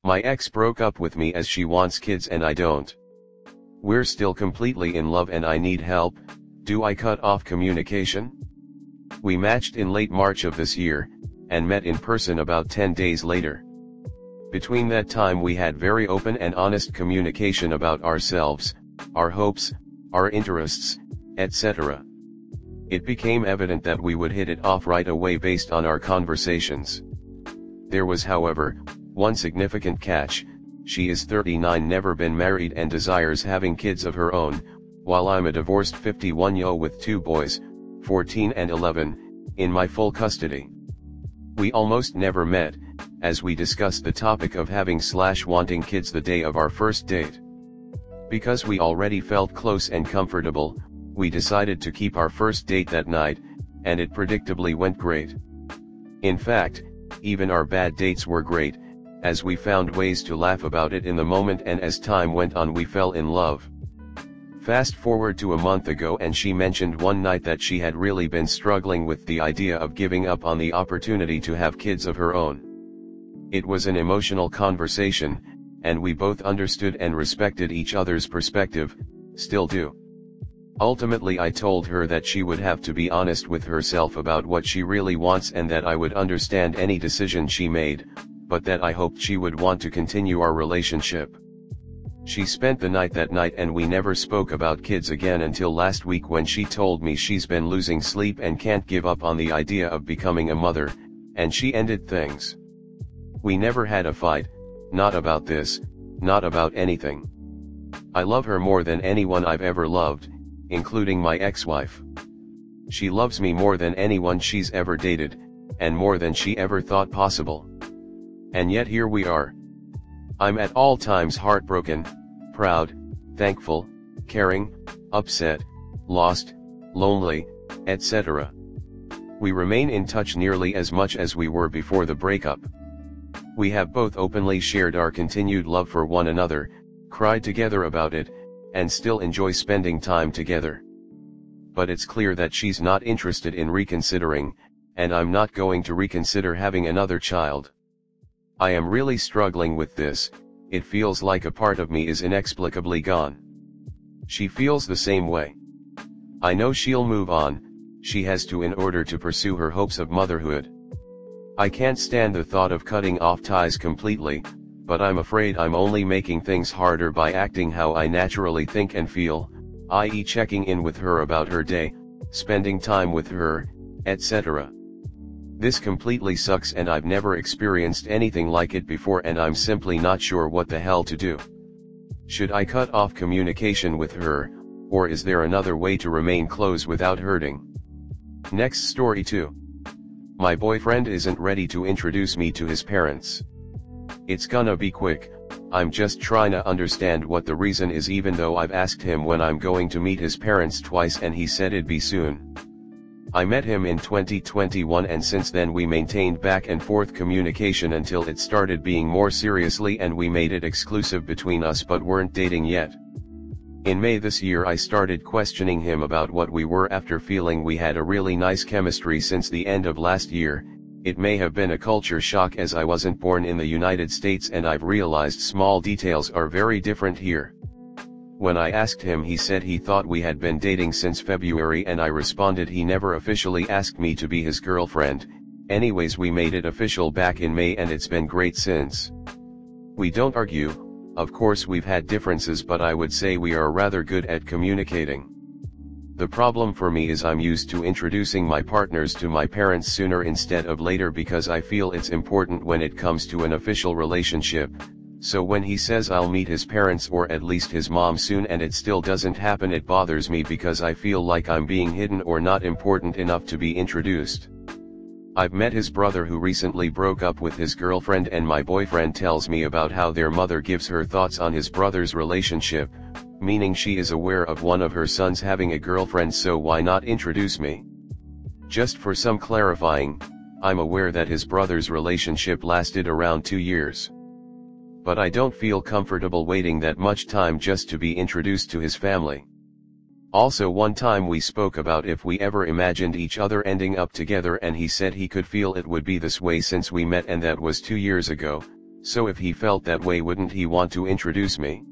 My ex broke up with me as she wants kids and I don't. We're still completely in love and I need help. Do I cut off communication? We matched in late March of this year, and met in person about 10 days later. Between that time we had very open and honest communication about ourselves, our hopes, our interests, etc. It became evident that we would hit it off right away based on our conversations. There was, however, one significant catch. She is 39, never been married and desires having kids of her own, while I'm a divorced 51-year-old with 2 boys, 14 and 11, in my full custody. We almost never met, as we discussed the topic of having/wanting kids the day of our first date. Because we already felt close and comfortable, we decided to keep our first date that night, and it predictably went great. In fact, even our bad dates were great, as we found ways to laugh about it in the moment, and as time went on we fell in love. Fast forward to a month ago and she mentioned one night that she had really been struggling with the idea of giving up on the opportunity to have kids of her own. It was an emotional conversation, and we both understood and respected each other's perspective, still do. Ultimately I told her that she would have to be honest with herself about what she really wants and that I would understand any decision she made, but that I hoped she would want to continue our relationship. She spent the night that night and we never spoke about kids again until last week when she told me she's been losing sleep and can't give up on the idea of becoming a mother, and she ended things. We never had a fight, not about this, not about anything. I love her more than anyone I've ever loved, including my ex-wife. She loves me more than anyone she's ever dated, and more than she ever thought possible. And yet here we are. I'm at all times heartbroken, proud, thankful, caring, upset, lost, lonely, etc. We remain in touch nearly as much as we were before the breakup. We have both openly shared our continued love for one another, cried together about it, and still enjoy spending time together. But it's clear that she's not interested in reconsidering, and I'm not going to reconsider having another child. I am really struggling with this. It feels like a part of me is inexplicably gone. She feels the same way. I know she'll move on, she has to in order to pursue her hopes of motherhood. I can't stand the thought of cutting off ties completely, but I'm afraid I'm only making things harder by acting how I naturally think and feel, i.e. checking in with her about her day, spending time with her, etc. This completely sucks and I've never experienced anything like it before and I'm simply not sure what the hell to do. Should I cut off communication with her, or is there another way to remain close without hurting? Next story 2. My boyfriend isn't ready to introduce me to his parents. It's gonna be quick, I'm just trying to understand what the reason is, even though I've asked him when I'm going to meet his parents twice and he said it'd be soon. I met him in 2021 and since then we maintained back and forth communication until it started being more seriously and we made it exclusive between us but weren't dating yet. In May this year I started questioning him about what we were after feeling we had a really nice chemistry since the end of last year. It may have been a culture shock as I wasn't born in the United States and I've realized small details are very different here. When I asked him he said he thought we had been dating since February and I responded he never officially asked me to be his girlfriend. Anyways, we made it official back in May and it's been great since. We don't argue, of course we've had differences but I would say we are rather good at communicating. The problem for me is I'm used to introducing my partners to my parents sooner instead of later because I feel it's important when it comes to an official relationship. So when he says I'll meet his parents or at least his mom soon and it still doesn't happen, it bothers me because I feel like I'm being hidden or not important enough to be introduced. I've met his brother who recently broke up with his girlfriend and my boyfriend tells me about how their mother gives her thoughts on his brother's relationship, meaning she is aware of one of her sons having a girlfriend, so why not introduce me? Just for some clarifying, I'm aware that his brother's relationship lasted around 2 years. But I don't feel comfortable waiting that much time just to be introduced to his family. Also, one time we spoke about if we ever imagined each other ending up together and he said he could feel it would be this way since we met and that was 2 years ago, So if he felt that way, wouldn't he want to introduce me?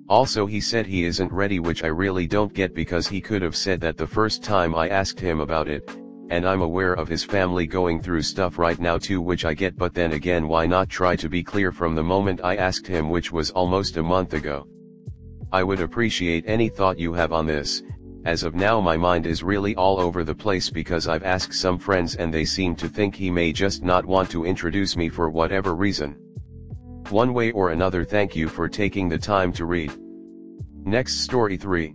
Also, he said he isn't ready, which I really don't get, because he could have said that the first time I asked him about it, and I'm aware of his family going through stuff right now too, which I get, but then again, why not try to be clear from the moment I asked him, which was almost a month ago? I would appreciate any thought you have on this. As of now, my mind is really all over the place because I've asked some friends and they seem to think he may just not want to introduce me for whatever reason. One way or another, thank you for taking the time to read. Next story 3.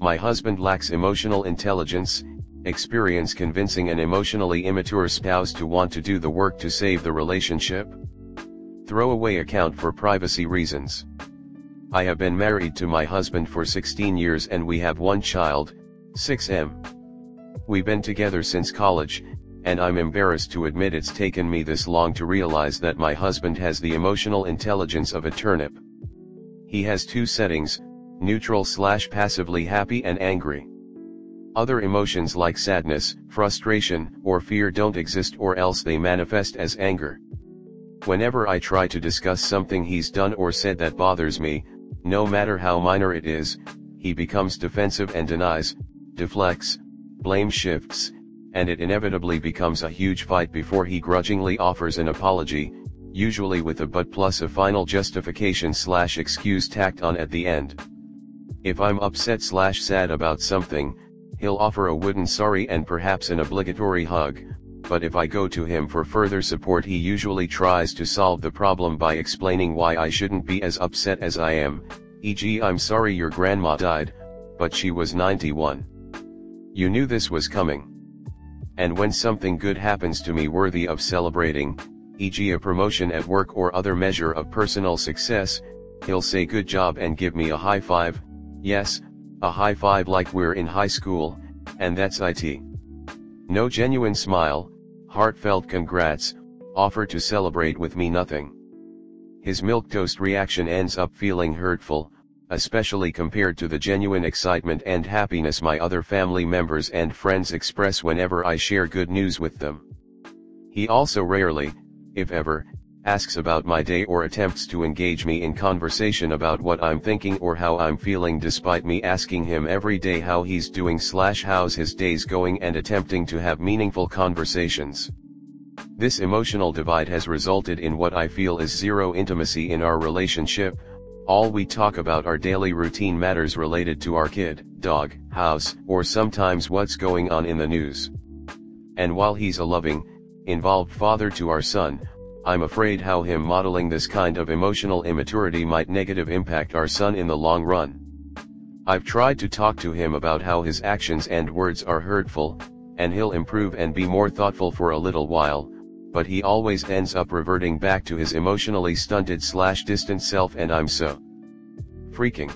My husband lacks emotional intelligence, experience convincing an emotionally immature spouse to want to do the work to save the relationship. Throwaway account for privacy reasons. I have been married to my husband for 16 years and we have one child, 6M. We've been together since college, and I'm embarrassed to admit it's taken me this long to realize that my husband has the emotional intelligence of a turnip. He has 2 settings, neutral/passively happy and angry. Other emotions like sadness, frustration, or fear don't exist, or else they manifest as anger. Whenever I try to discuss something he's done or said that bothers me, no matter how minor it is, he becomes defensive and denies, deflects, blame shifts, and it inevitably becomes a huge fight before he grudgingly offers an apology, usually with a but plus a final justification/excuse tacked on at the end. If I'm upset/sad about something, he'll offer a wooden sorry and perhaps an obligatory hug, but if I go to him for further support, he usually tries to solve the problem by explaining why I shouldn't be as upset as I am, e.g., I'm sorry your grandma died, but she was 91. You knew this was coming. And when something good happens to me worthy of celebrating, e.g. a promotion at work or other measure of personal success, he'll say good job and give me a high five, yes, a high five like we're in high school, and that's it. No genuine smile, heartfelt congrats, offer to celebrate with me, nothing. His milquetoast reaction ends up feeling hurtful, especially compared to the genuine excitement and happiness my other family members and friends express whenever I share good news with them. He also rarely, if ever, asks about my day or attempts to engage me in conversation about what I'm thinking or how I'm feeling, despite me asking him every day how he's doing/how's his days going and attempting to have meaningful conversations. This emotional divide has resulted in what I feel is zero intimacy in our relationship. All we talk about are daily routine matters related to our kid, dog, house, or sometimes what's going on in the news. And while he's a loving, involved father to our son, I'm afraid how him modeling this kind of emotional immaturity might negatively impact our son in the long run. I've tried to talk to him about how his actions and words are hurtful, and he'll improve and be more thoughtful for a little while, but he always ends up reverting back to his emotionally stunted/distant self, and I'm so freaking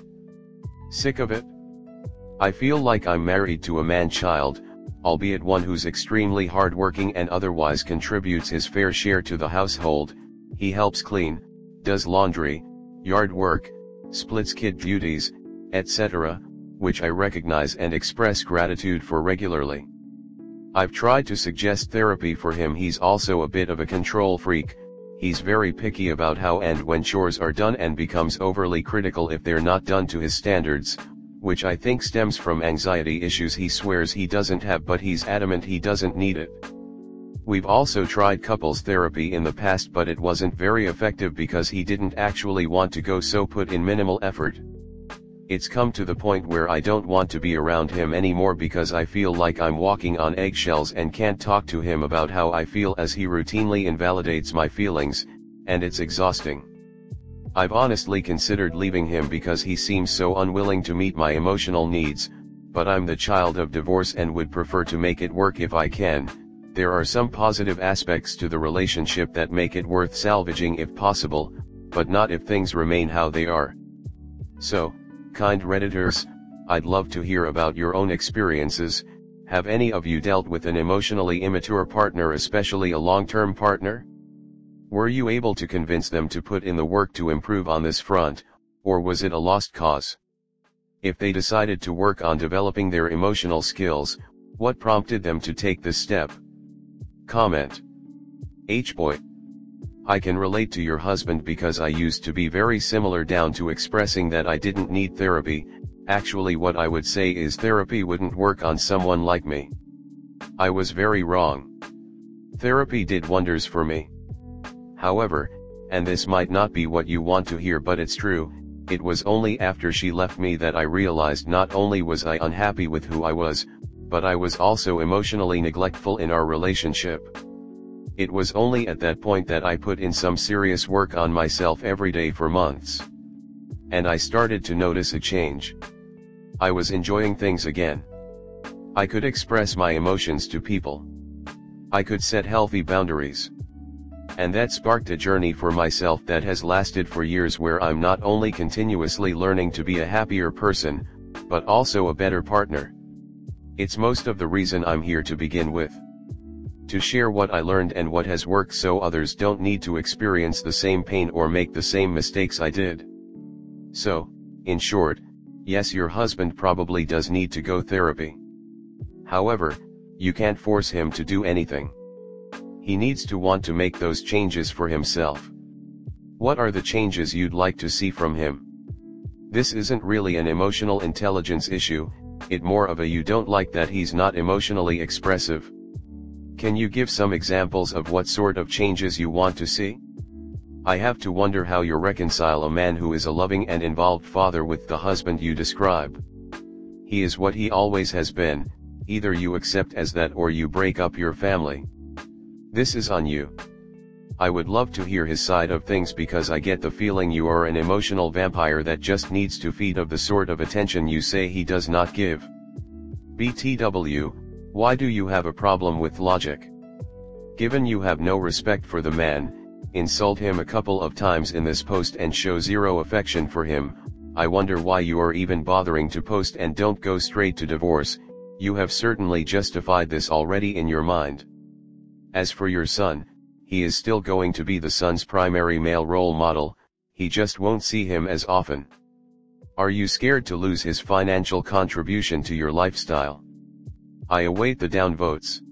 sick of it. I feel like I'm married to a man-child, albeit one who's extremely hardworking and otherwise contributes his fair share to the household. He helps clean, does laundry, yard work, splits kid duties, etc., which I recognize and express gratitude for regularly. I've tried to suggest therapy for him. He's also a bit of a control freak. He's very picky about how and when chores are done and becomes overly critical if they're not done to his standards, which I think stems from anxiety issues he swears he doesn't have, but he's adamant he doesn't need it. We've also tried couples therapy in the past, but it wasn't very effective because he didn't actually want to go, so put in minimal effort. It's come to the point where I don't want to be around him anymore because I feel like I'm walking on eggshells and can't talk to him about how I feel, as he routinely invalidates my feelings, and it's exhausting. I've honestly considered leaving him because he seems so unwilling to meet my emotional needs, but I'm the child of divorce and would prefer to make it work if I can. There are some positive aspects to the relationship that make it worth salvaging if possible, but not if things remain how they are. So, kind Redditors, I'd love to hear about your own experiences. Have any of you dealt with an emotionally immature partner, especially a long-term partner? Were you able to convince them to put in the work to improve on this front, or was it a lost cause? If they decided to work on developing their emotional skills, what prompted them to take this step? Comment. Boy. I can relate to your husband because I used to be very similar down to expressing that I didn't need therapy. Actually, what I would say is therapy wouldn't work on someone like me. I was very wrong. Therapy did wonders for me. However, and this might not be what you want to hear, but it's true, it was only after she left me that I realized not only was I unhappy with who I was, but I was also emotionally neglectful in our relationship. It was only at that point that I put in some serious work on myself every day for months. And I started to notice a change. I was enjoying things again. I could express my emotions to people. I could set healthy boundaries. And that sparked a journey for myself that has lasted for years, where I'm not only continuously learning to be a happier person, but also a better partner. It's most of the reason I'm here to begin with. To share what I learned and what has worked so others don't need to experience the same pain or make the same mistakes I did. So, in short, yes, your husband probably does need to go therapy. However, you can't force him to do anything. He needs to want to make those changes for himself. What are the changes you'd like to see from him? This isn't really an emotional intelligence issue, it's more of a you don't like that he's not emotionally expressive. Can you give some examples of what sort of changes you want to see? I have to wonder how you reconcile a man who is a loving and involved father with the husband you describe. He is what he always has been, either you accept as that or you break up your family. This is on you. I would love to hear his side of things, because I get the feeling you are an emotional vampire that just needs to feed of the sort of attention you say he does not give. BTW, why do you have a problem with logic? Given you have no respect for the man, insult him a couple of times in this post and show zero affection for him, I wonder why you are even bothering to post and don't go straight to divorce. You have certainly justified this already in your mind. As for your son, he is still going to be the son's primary male role model, he just won't see him as often. Are you scared to lose his financial contribution to your lifestyle? I await the downvotes.